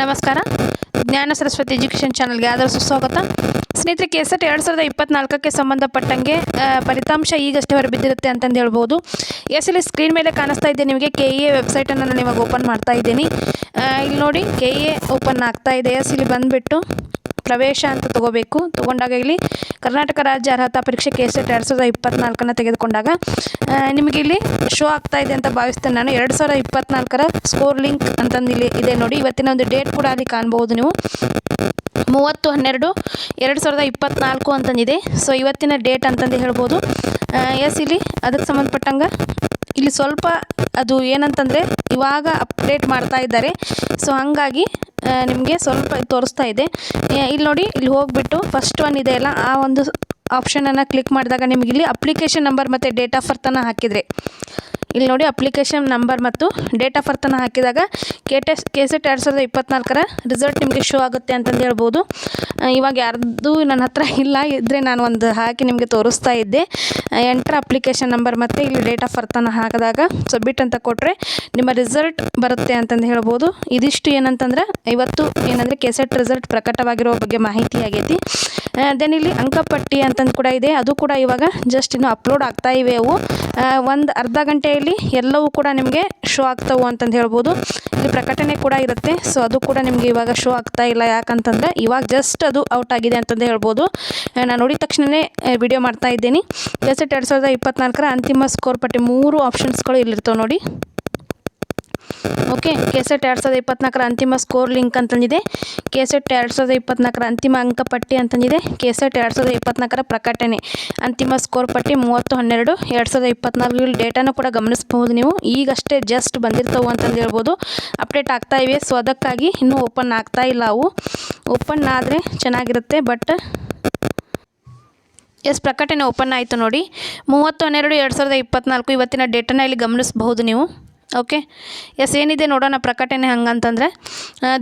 ನಮಸ್ಕಾರ. ಜ್ಞಾನ ಸರಸ್ವತಿ ಎಜುಕೇಷನ್ ಚಾನಲ್ಗೆ ಆದರ ಸುಸ್ವಾಗತ. ಸ್ನೇಹಿತರೆ, ಕೆಸೆಟ್ 2024ಕ್ಕೆ ಸಂಬಂಧಪಟ್ಟಂಗೆ ಫಲಿತಾಂಶ ಈಗಷ್ಟೇ ಹೊರಬಿದ್ದಿರುತ್ತೆ ಅಂತಂದು ಹೇಳ್ಬೋದು. ಇಲ್ಲಿ ಸ್ಕ್ರೀನ್ ಮೇಲೆ ಕಾಣಿಸ್ತಾ ಇದೆ ನಿಮಗೆ KEA ವೆಬ್ಸೈಟನ್ನು ನಾನು ಇವಾಗ ಓಪನ್ ಮಾಡ್ತಾ ಇದ್ದೀನಿ. ಇಲ್ಲಿ ನೋಡಿ KEA ಓಪನ್ ಆಗ್ತಾ ಇದೆ. ಇಲ್ಲಿ ಬಂದುಬಿಟ್ಟು ಪ್ರವೇಶ ಅಂತ ತಗೋಬೇಕು. ತೊಗೊಂಡಾಗ ಇಲ್ಲಿ ಕರ್ನಾಟಕ ರಾಜ್ಯ ಅರ್ಹತಾ ಪರೀಕ್ಷೆ ಕೆಸೆಟ್ 2024 ತೆಗೆದುಕೊಂಡಾಗ ನಿಮಗೆ ಇಲ್ಲಿ ಶೋ ಆಗ್ತಾ ಇದೆ ಅಂತ ಭಾವಿಸ್ತೇನೆ ನಾನು. 2024 ಸ್ಕೋರ್ ಲಿಂಕ್ ಅಂತಂದು ಇಲ್ಲಿ ಇದೆ ನೋಡಿ. ಇವತ್ತಿನ ಒಂದು ಡೇಟ್ ಕೂಡ ಅಲ್ಲಿ ಕಾಣ್ಬೋದು ನೀವು. 30/12/2024 ಅಂತಂದಿದೆ. ಸೊ ಇವತ್ತಿನ ಡೇಟ್ ಅಂತಂದು ಹೇಳ್ಬೋದು. ಇಲ್ಲಿ ಅದಕ್ಕೆ ಸಂಬಂಧಪಟ್ಟಂಗೆ ಇಲ್ಲಿ ಸ್ವಲ್ಪ ಅದು ಏನಂತಂದರೆ ಇವಾಗ ಅಪ್ಡೇಟ್ ಮಾಡ್ತಾ ಇದ್ದಾರೆ. ಸೊ ಹಾಗಾಗಿ ನಿಮಗೆ ಸ್ವಲ್ಪ ತೋರಿಸ್ತಾ ಇದೆ. ಇಲ್ಲಿ ನೋಡಿ, ಇಲ್ಲಿ ಹೋಗಿಬಿಟ್ಟು ಫಸ್ಟ್ ಒನ್ ಇದೆ ಅಲ್ಲ, ಆ ಒಂದು ಆಪ್ಷನನ್ನು ಕ್ಲಿಕ್ ಮಾಡಿದಾಗ ನಿಮಗೆ ಇಲ್ಲಿ ಅಪ್ಲಿಕೇಶನ್ ನಂಬರ್ ಮತ್ತು ಡೇಟ್ ಆಫ್ ಬರ್ತನ್ನು ಹಾಕಿದರೆ ಇಲ್ಲಿ ನೋಡಿ, ಅಪ್ಲಿಕೇಶನ್ ನಂಬರ್ ಮತ್ತು ಡೇಟ್ ಆಫ್ ಬರ್ತನ್ನು ಹಾಕಿದಾಗ ಕೆಸೆಟ್ 2024 ರಿಸಲ್ಟ್ ನಿಮಗೆ ಶೋ ಆಗುತ್ತೆ ಅಂತಂದು ಹೇಳ್ಬೋದು. ಇವಾಗ ಯಾರ್ದು ನನ್ನ ಹತ್ರ ಇಲ್ಲ, ಇದ್ದರೆ ನಾನು ಒಂದು ಹಾಕಿ ನಿಮಗೆ ತೋರಿಸ್ತಾ ಇದ್ದೆ. ಎಂಟರ್ ಅಪ್ಲಿಕೇಶನ್ ನಂಬರ್ ಮತ್ತು ಇಲ್ಲಿ ಡೇಟ್ ಆಫ್ ಬರ್ತನ್ನು ಹಾಕಿದಾಗ ಸಬ್ಮಿಟ್ ಅಂತ ಕೊಟ್ಟರೆ ನಿಮ್ಮ ರಿಸಲ್ಟ್ ಬರುತ್ತೆ ಅಂತಂದು ಹೇಳ್ಬೋದು. ಇದಿಷ್ಟು ಏನಂತಂದ್ರೆ ಇವತ್ತು ಏನಂದರೆ ಕೆಸೆಟ್ ರಿಸಲ್ಟ್ ಪ್ರಕಟವಾಗಿರೋ ಬಗ್ಗೆ ಮಾಹಿತಿ ಆಗೈತಿ. ದೆನ್ ಇಲ್ಲಿ ಅಂಕಪಟ್ಟಿ ಅಂತಂದು ಕೂಡ ಇದೆ. ಅದು ಕೂಡ ಇವಾಗ ಜಸ್ಟ್ ಇನ್ನು ಅಪ್ಲೋಡ್ ಆಗ್ತಾ ಇವೆ. ಅವು ಒಂದು ಅರ್ಧ ಗಂಟೆಯಲ್ಲಿ ಎಲ್ಲವೂ ಕೂಡ ನಿಮಗೆ ಶೋ ಆಗ್ತಾವೆ ಅಂತಂದು ಹೇಳ್ಬೋದು. ಇಲ್ಲಿ ಪ್ರಕಟಣೆ ಕೂಡ ಇರುತ್ತೆ. ಸೊ ಅದು ಕೂಡ ನಿಮಗೆ ಇವಾಗ ಶೋ ಆಗ್ತಾ ಇಲ್ಲ. ಯಾಕಂತಂದರೆ ಇವಾಗ ಜಸ್ಟ್ ಅದು ಔಟ್ ಆಗಿದೆ ಅಂತಂದು ಹೇಳ್ಬೋದು. ನಾನು ನೋಡಿದ ತಕ್ಷಣವೇ ವಿಡಿಯೋ ಮಾಡ್ತಾ ಇದ್ದೀನಿ. ಕೆಸೆಟ್ 2024 ಅಂತಿಮ ಸ್ಕೋರ್ ಪಟ್ಟಿ 3 ಆಪ್ಷನ್ಸ್ಗಳು ಇಲ್ಲಿರ್ತವೆ ನೋಡಿ. ಓಕೆ, ಕೆಸೆಟ್ 2024 ಅಂತಿಮ ಸ್ಕೋರ್ ಲಿಂಕ್ ಅಂತಂದಿದೆ. ಕೆಸೆಟ್ 2024 ಅಂತಿಮ ಅಂಕಪಟ್ಟಿ ಅಂತಂದಿದೆ. ಕೆಸೆಟ್ 2024 ಪ್ರಕಟಣೆ ಅಂತಿಮ ಸ್ಕೋರ್ ಪಟ್ಟಿ 30/12/2024 ಇಲ್ಲಿ ಡೇಟಾನು ಕೂಡ ಗಮನಿಸಬಹುದು ನೀವು. ಈಗಷ್ಟೇ ಜಸ್ಟ್ ಬಂದಿರ್ತವೆ ಅಂತಂದು ಹೇಳ್ಬೋದು. ಅಪ್ಡೇಟ್ ಆಗ್ತಾ ಇವೆ. ಸೊ ಅದಕ್ಕಾಗಿ ಇನ್ನೂ ಓಪನ್ ಆಗ್ತಾ ಇಲ್ಲ. ಅವು ಓಪನ್ ಆದರೆ ಚೆನ್ನಾಗಿರುತ್ತೆ. ಬಟ್ ಪ್ರಕಟಣೆ ಓಪನ್ ಆಯಿತು ನೋಡಿ. 30/12/2024 ಇವತ್ತಿನ ಡೇಟನ್ನು ಇಲ್ಲಿ ಗಮನಿಸಬಹುದು ನೀವು. ಓಕೆ, ಏನಿದೆ ನೋಡೋಣ ಪ್ರಕಟಣೆ ಹಂಗಂತಂದರೆ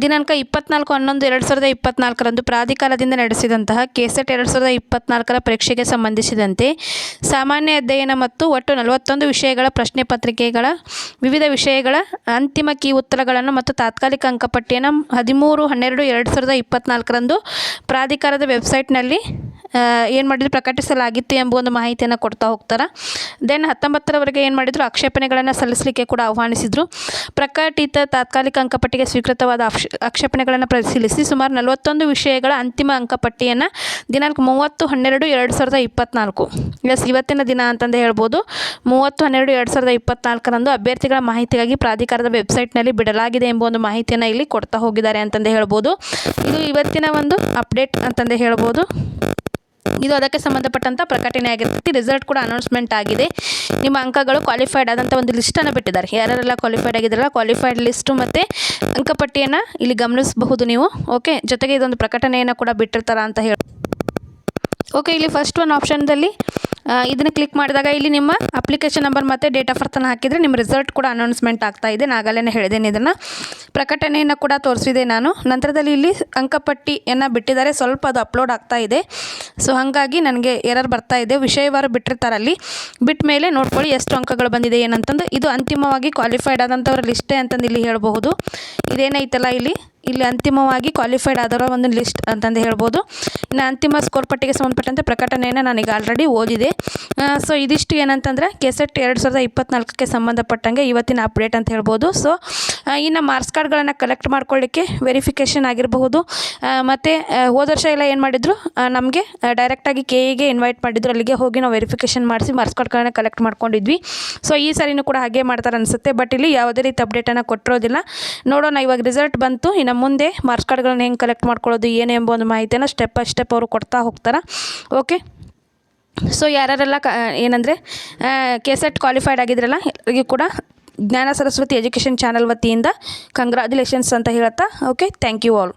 ದಿನಾಂಕ 24/11/2024 ಪ್ರಾಧಿಕಾರದಿಂದ ನಡೆಸಿದಂತಹ ಕೆಸೆಟ್ 2024 ಪರೀಕ್ಷೆಗೆ ಸಂಬಂಧಿಸಿದಂತೆ ಸಾಮಾನ್ಯ ಅಧ್ಯಯನ ಮತ್ತು ಒಟ್ಟು 41 ವಿಷಯಗಳ ಪ್ರಶ್ನೆ ಪತ್ರಿಕೆಗಳ ವಿವಿಧ ವಿಷಯಗಳ ಅಂತಿಮ ಕೀ ಉತ್ತರಗಳನ್ನು ಮತ್ತು ತಾತ್ಕಾಲಿಕ ಅಂಕಪಟ್ಟಿಯನ್ನು 13/12/2024 ಪ್ರಾಧಿಕಾರದ ವೆಬ್ಸೈಟ್ನಲ್ಲಿ ಏನು ಮಾಡಿದ್ರು ಪ್ರಕಟಿಸಲಾಗಿತ್ತು ಎಂಬ ಒಂದು ಮಾಹಿತಿಯನ್ನು ಕೊಡ್ತಾ ಹೋಗ್ತಾರೆ. ದೆನ್ 19ರವರೆಗೆ ಏನು ಮಾಡಿದರು, ಆಕ್ಷೇಪಣೆಗಳನ್ನು ಸಲ್ಲಿಸಲಿಕ್ಕೆ ಕೂಡ ಆಹ್ವಾನಿಸಿದರು. ಪ್ರಕಟಿತ ತಾತ್ಕಾಲಿಕ ಅಂಕಪಟ್ಟಿಗೆ ಸ್ವೀಕೃತವಾದ ಆಕ್ಷೇಪಣೆಗಳನ್ನು ಪರಿಶೀಲಿಸಿ ಸುಮಾರು 41 ವಿಷಯಗಳ ಅಂತಿಮ ಅಂಕಪಟ್ಟಿಯನ್ನು ದಿನಾಂಕ 30/12/2024 ಇವತ್ತಿನ ದಿನ ಅಂತಂದು ಹೇಳ್ಬೋದು. 30/12/2024 ಅಭ್ಯರ್ಥಿಗಳ ಮಾಹಿತಿಗಾಗಿ ಪ್ರಾಧಿಕಾರದ ವೆಬ್ಸೈಟ್ನಲ್ಲಿ ಬಿಡಲಾಗಿದೆ ಎಂಬ ಒಂದು ಮಾಹಿತಿಯನ್ನು ಇಲ್ಲಿ ಕೊಡ್ತಾ ಹೋಗಿದ್ದಾರೆ ಅಂತಂದು ಹೇಳ್ಬೋದು. ಇದು ಇವತ್ತಿನ ಒಂದು ಅಪ್ಡೇಟ್ ಅಂತಂದು ಹೇಳ್ಬೋದು. ಇದು ಅದಕ್ಕೆ ಸಂಬಂಧಪಟ್ಟಂಥ ಪ್ರಕಟಣೆ ಆಗಿರ್ತೈತಿ. ರಿಸಲ್ಟ್ ಕೂಡ ಅನೌನ್ಸ್ಮೆಂಟ್ ಆಗಿದೆ. ನಿಮ್ಮ ಅಂಕಗಳು ಕ್ವಾಲಿಫೈಡ್ ಆದಂಥ ಒಂದು ಲಿಸ್ಟನ್ನು ಬಿಟ್ಟಿದ್ದಾರೆ. ಯಾರೆಲ್ಲ ಕ್ವಾಲಿಫೈಡ್ ಆಗಿದ್ದಾರಲ್ಲ ಕ್ವಾಲಿಫೈಡ್ ಲಿಸ್ಟು ಮತ್ತು ಅಂಕಪಟ್ಟಿಯನ್ನು ಇಲ್ಲಿ ಗಮನಿಸಬಹುದು ನೀವು. ಓಕೆ, ಜೊತೆಗೆ ಇದೊಂದು ಪ್ರಕಟಣೆಯನ್ನು ಕೂಡ ಬಿಟ್ಟಿರ್ತಾರ ಅಂತ ಹೇಳಿ. ಓಕೆ, ಇಲ್ಲಿ ಫಸ್ಟ್ ಒಂದು ಆಪ್ಷನ್ದಲ್ಲಿ ಇದನ್ನು ಕ್ಲಿಕ್ ಮಾಡಿದಾಗ ಇಲ್ಲಿ ನಿಮ್ಮ ಅಪ್ಲಿಕೇಶನ್ ನಂಬರ್ ಮತ್ತು ಡೇಟ್ ಆಫ್ ಬರ್ತನ್ನು ಹಾಕಿದರೆ ನಿಮ್ಮ ರಿಸಲ್ಟ್ ಕೂಡ ಅನೌನ್ಸ್ಮೆಂಟ್ ಆಗ್ತಾ ಇದೆ. ನಾಗಲೇ ಹೇಳಿದ್ದೇನೆ, ಇದನ್ನು ಪ್ರಕಟಣೆಯನ್ನು ಕೂಡ ತೋರಿಸಿದೆ ನಾನು. ನಂತರದಲ್ಲಿ ಇಲ್ಲಿ ಅಂಕಪಟ್ಟಿಯನ್ನು ಬಿಟ್ಟಿದ್ದಾರೆ. ಸ್ವಲ್ಪ ಅದು ಅಪ್ಲೋಡ್ ಆಗ್ತಾ ಇದೆ. ಸೊ ಹಾಗಾಗಿ ನನಗೆ ಎರರ್ ಬರ್ತಾ ಇದೆ. ವಿಷಯವಾರು ಬಿಟ್ಟಿರ್ತಾರೆ, ಅಲ್ಲಿ ಬಿಟ್ಟ ಮೇಲೆ ನೋಡ್ಕೊಳ್ಳಿ ಎಷ್ಟು ಅಂಕಗಳು ಬಂದಿದೆ ಏನಂತಂದು. ಇದು ಅಂತಿಮವಾಗಿ ಕ್ವಾಲಿಫೈಡ್ ಆದಂಥವ್ರ ಲಿಸ್ಟೇ ಅಂತಂದು ಇಲ್ಲಿ ಹೇಳ್ಬಹುದು. ಇದೇನೈತಲ್ಲ ಇಲ್ಲಿ ಅಂತಿಮವಾಗಿ ಕ್ವಾಲಿಫೈಡ್ ಆದವರ ಒಂದು ಲಿಸ್ಟ್ ಅಂತಂದು ಹೇಳ್ಬೋದು. ಇನ್ನು ಅಂತಿಮ ಸ್ಕೋರ್ ಪಟ್ಟಿಗೆ ಸಂಬಂಧಪಟ್ಟಂತೆ ಪ್ರಕಟಣೆಯನ್ನು ನಾನೀಗ ಆಲ್ರೆಡಿ ಓದಿದೆ. ಸೊ ಇದಿಷ್ಟು ಏನಂತಂದರೆ ಕೆಸೆಟ್ 2024ಕ್ಕೆ ಸಂಬಂಧಪಟ್ಟಂಗೆ ಇವತ್ತಿನ ಅಪ್ಡೇಟ್ ಅಂತ ಹೇಳ್ಬೋದು. ಸೊ ಇನ್ನು ಮಾರ್ಕ್ಸ್ ಕಾರ್ಡ್ಗಳನ್ನು ಕಲೆಕ್ಟ್ ಮಾಡ್ಕೊಳ್ಳಿಕ್ಕೆ ವೆರಿಫಿಕೇಷನ್ ಆಗಿರಬಹುದು. ಮತ್ತು ಹೋದ ವರ್ಷ ಎಲ್ಲ ಏನು ಮಾಡಿದ್ರು, ನಮಗೆ ಡೈರೆಕ್ಟಾಗಿ KEಗೆ ಇನ್ವೈಟ್ ಮಾಡಿದ್ರು. ಅಲ್ಲಿಗೆ ಹೋಗಿ ನಾವು ವೆರಿಫಿಕೇಷನ್ ಮಾಡಿಸಿ ಮಾರ್ಕ್ಸ್ ಕಾರ್ಡ್ಗಳನ್ನ ಕಲೆಕ್ಟ್ ಮಾಡ್ಕೊಂಡಿದ್ವಿ. ಸೊ ಈ ಸಾರಿನೂ ಕೂಡ ಹಾಗೆ ಮಾಡ್ತಾರೆ ಅನಿಸುತ್ತೆ. ಬಟ್ ಇಲ್ಲಿ ಯಾವುದೇ ರೀತಿ ಅಪ್ಡೇಟನ್ನು ಕೊಟ್ಟಿರೋದಿಲ್ಲ. ನೋಡೋಣ, ಇವಾಗ ರಿಸಲ್ಟ್ ಬಂತು. ಇನ್ನು ಮುಂದೆ ಮಾರ್ಕ್ಸ್ ಕಾರ್ಡ್ಗಳನ್ನ ಹೆಂಗೆ ಕಲೆಕ್ಟ್ ಮಾಡ್ಕೊಳ್ಳೋದು ಏನು ಎಂಬ ಒಂದು ಮಾಹಿತಿಯನ್ನು ಸ್ಟೆಪ್ ಬೈ ಸ್ಟೆಪ್ ಅವರು ಕೊಡ್ತಾ ಹೋಗ್ತಾರೆ. ಓಕೆ, ಸೊ ಯಾರೆಲ್ಲ ಏನಂದರೆ ಕೆಸೆಟ್ ಕ್ವಾಲಿಫೈಡ್ ಆಗಿದ್ರಲ್ಲ ಎಲ್ಲರಿಗೂ ಕೂಡ ಜ್ಞಾನ ಸರಸ್ವತಿ ಎಜುಕೇಷನ್ ಚಾನಲ್ ವತಿಯಿಂದ ಕಂಗ್ರ್ಯಾಚುಲೇಷನ್ಸ್ ಅಂತ ಹೇಳ್ತಾ. Okay, thank you all.